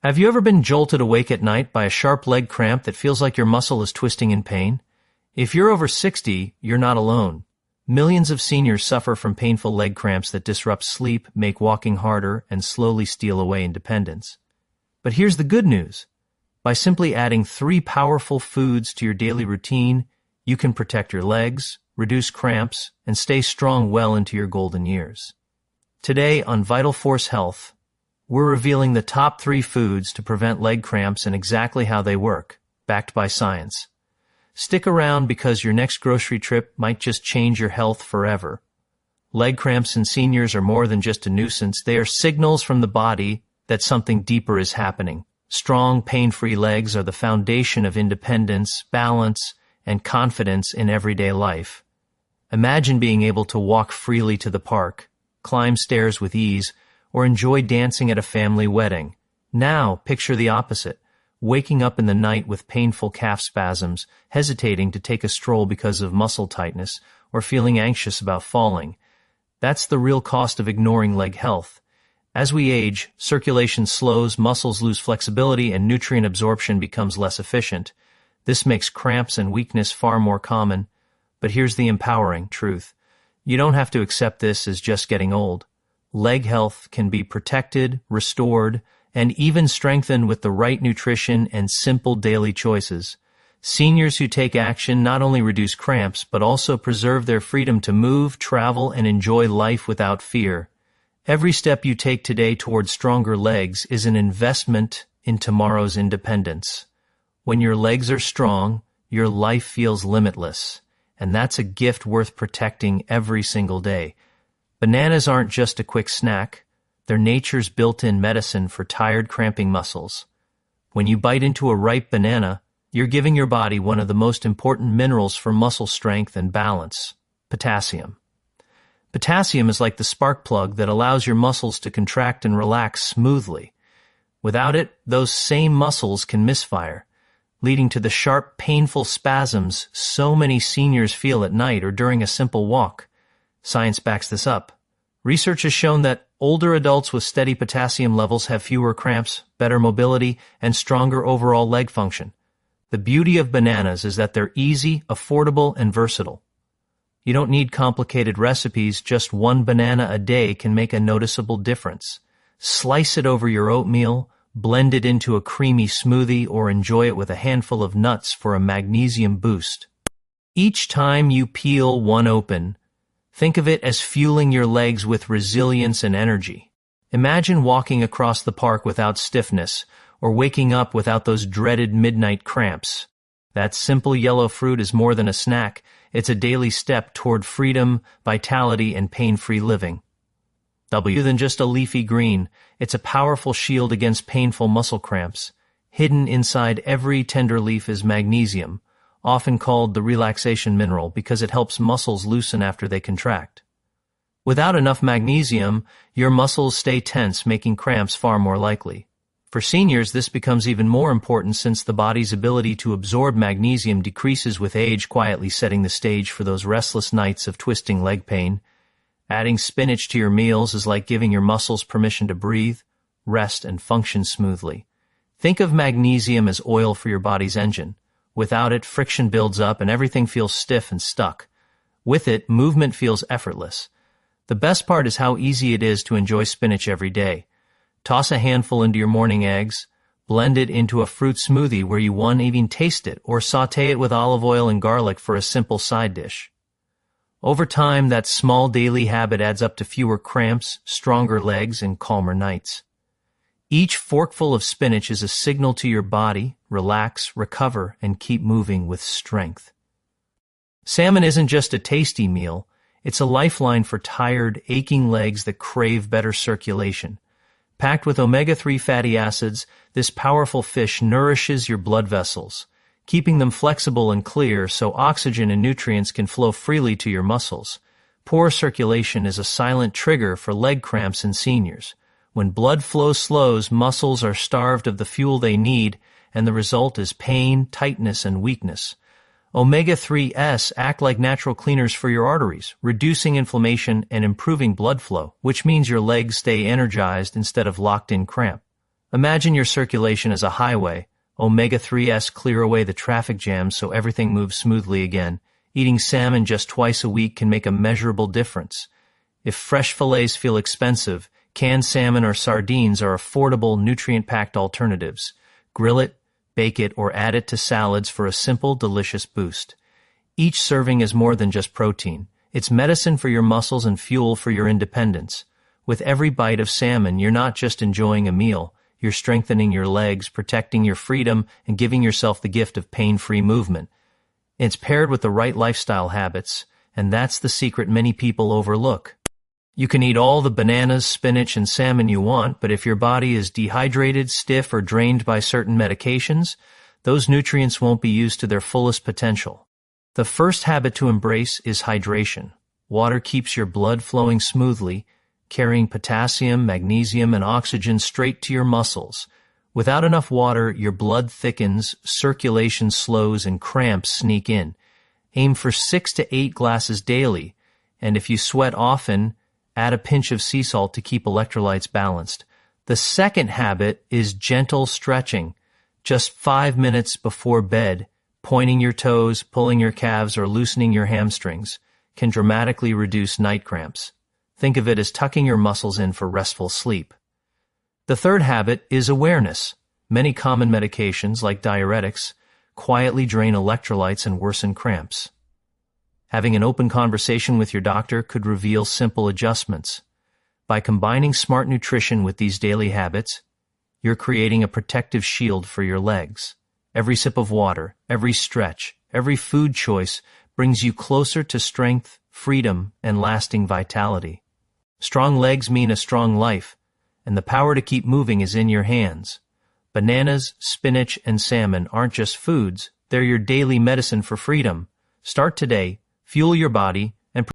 Have you ever been jolted awake at night by a sharp leg cramp that feels like your muscle is twisting in pain? If you're over 60, you're not alone. Millions of seniors suffer from painful leg cramps that disrupt sleep, make walking harder, and slowly steal away independence. But here's the good news. By simply adding 3 powerful foods to your daily routine, you can protect your legs, reduce cramps, and stay strong well into your golden years. Today on Vital Force Health, we're revealing the top 3 foods to prevent leg cramps and exactly how they work, backed by science. Stick around because your next grocery trip might just change your health forever. Leg cramps in seniors are more than just a nuisance. They are signals from the body that something deeper is happening. Strong, pain-free legs are the foundation of independence, balance, and confidence in everyday life. Imagine being able to walk freely to the park, climb stairs with ease, or enjoy dancing at a family wedding. Now, picture the opposite. Waking up in the night with painful calf spasms, hesitating to take a stroll because of muscle tightness, or feeling anxious about falling. That's the real cost of ignoring leg health. As we age, circulation slows, muscles lose flexibility, and nutrient absorption becomes less efficient. This makes cramps and weakness far more common. But here's the empowering truth. You don't have to accept this as just getting old. Leg health can be protected, restored, and even strengthened with the right nutrition and simple daily choices. Seniors who take action not only reduce cramps, but also preserve their freedom to move, travel, and enjoy life without fear. Every step you take today towards stronger legs is an investment in tomorrow's independence. When your legs are strong, your life feels limitless, and that's a gift worth protecting every single day. Bananas aren't just a quick snack. They're nature's built-in medicine for tired, cramping muscles. When you bite into a ripe banana, you're giving your body one of the most important minerals for muscle strength and balance, potassium. Potassium is like the spark plug that allows your muscles to contract and relax smoothly. Without it, those same muscles can misfire, leading to the sharp, painful spasms so many seniors feel at night or during a simple walk. Science backs this up. Research has shown that older adults with steady potassium levels have fewer cramps, better mobility, and stronger overall leg function. The beauty of bananas is that they're easy, affordable, and versatile. You don't need complicated recipes, just 1 banana a day can make a noticeable difference. Slice it over your oatmeal, blend it into a creamy smoothie, or enjoy it with a handful of nuts for a magnesium boost. Each time you peel one open, think of it as fueling your legs with resilience and energy. Imagine walking across the park without stiffness, or waking up without those dreaded midnight cramps. That simple yellow fruit is more than a snack. It's a daily step toward freedom, vitality, and pain-free living. Than just a leafy green, it's a powerful shield against painful muscle cramps. Hidden inside every tender leaf is magnesium, often called the relaxation mineral because it helps muscles loosen after they contract. Without enough magnesium, your muscles stay tense, making cramps far more likely. For seniors, this becomes even more important since the body's ability to absorb magnesium decreases with age, quietly setting the stage for those restless nights of twisting leg pain. Adding spinach to your meals is like giving your muscles permission to breathe, rest, and function smoothly. Think of magnesium as oil for your body's engine. Without it, friction builds up and everything feels stiff and stuck. With it, movement feels effortless. The best part is how easy it is to enjoy spinach every day. Toss a handful into your morning eggs, blend it into a fruit smoothie where you won't even taste it, or sauté it with olive oil and garlic for a simple side dish. Over time, that small daily habit adds up to fewer cramps, stronger legs, and calmer nights. Each forkful of spinach is a signal to your body: relax, recover, and keep moving with strength. Salmon isn't just a tasty meal, it's a lifeline for tired, aching legs that crave better circulation. Packed with omega-3 fatty acids, this powerful fish nourishes your blood vessels, keeping them flexible and clear so oxygen and nutrients can flow freely to your muscles. Poor circulation is a silent trigger for leg cramps in seniors. When blood flow slows, muscles are starved of the fuel they need, and the result is pain, tightness, and weakness. Omega-3s act like natural cleaners for your arteries, reducing inflammation and improving blood flow, which means your legs stay energized instead of locked in cramp. Imagine your circulation as a highway. Omega-3s clear away the traffic jams so everything moves smoothly again. Eating salmon just twice a week can make a measurable difference. If fresh fillets feel expensive, canned salmon or sardines are affordable, nutrient-packed alternatives. Grill it, bake it, or add it to salads for a simple, delicious boost. Each serving is more than just protein. It's medicine for your muscles and fuel for your independence. With every bite of salmon, you're not just enjoying a meal. You're strengthening your legs, protecting your freedom, and giving yourself the gift of pain-free movement. It's paired with the right lifestyle habits, and that's the secret many people overlook. You can eat all the bananas, spinach, and salmon you want, but if your body is dehydrated, stiff, or drained by certain medications, those nutrients won't be used to their fullest potential. The first habit to embrace is hydration. Water keeps your blood flowing smoothly, carrying potassium, magnesium, and oxygen straight to your muscles. Without enough water, your blood thickens, circulation slows, and cramps sneak in. Aim for 6 to 8 glasses daily, and if you sweat often, add a pinch of sea salt to keep electrolytes balanced. The second habit is gentle stretching. Just 5 minutes before bed, pointing your toes, pulling your calves, or loosening your hamstrings can dramatically reduce night cramps. Think of it as tucking your muscles in for restful sleep. The third habit is awareness. Many common medications, like diuretics, quietly drain electrolytes and worsen cramps. Having an open conversation with your doctor could reveal simple adjustments. By combining smart nutrition with these daily habits, you're creating a protective shield for your legs. Every sip of water, every stretch, every food choice brings you closer to strength, freedom, and lasting vitality. Strong legs mean a strong life, and the power to keep moving is in your hands. Bananas, spinach, and salmon aren't just foods, they're your daily medicine for freedom. Start today, fuel your body,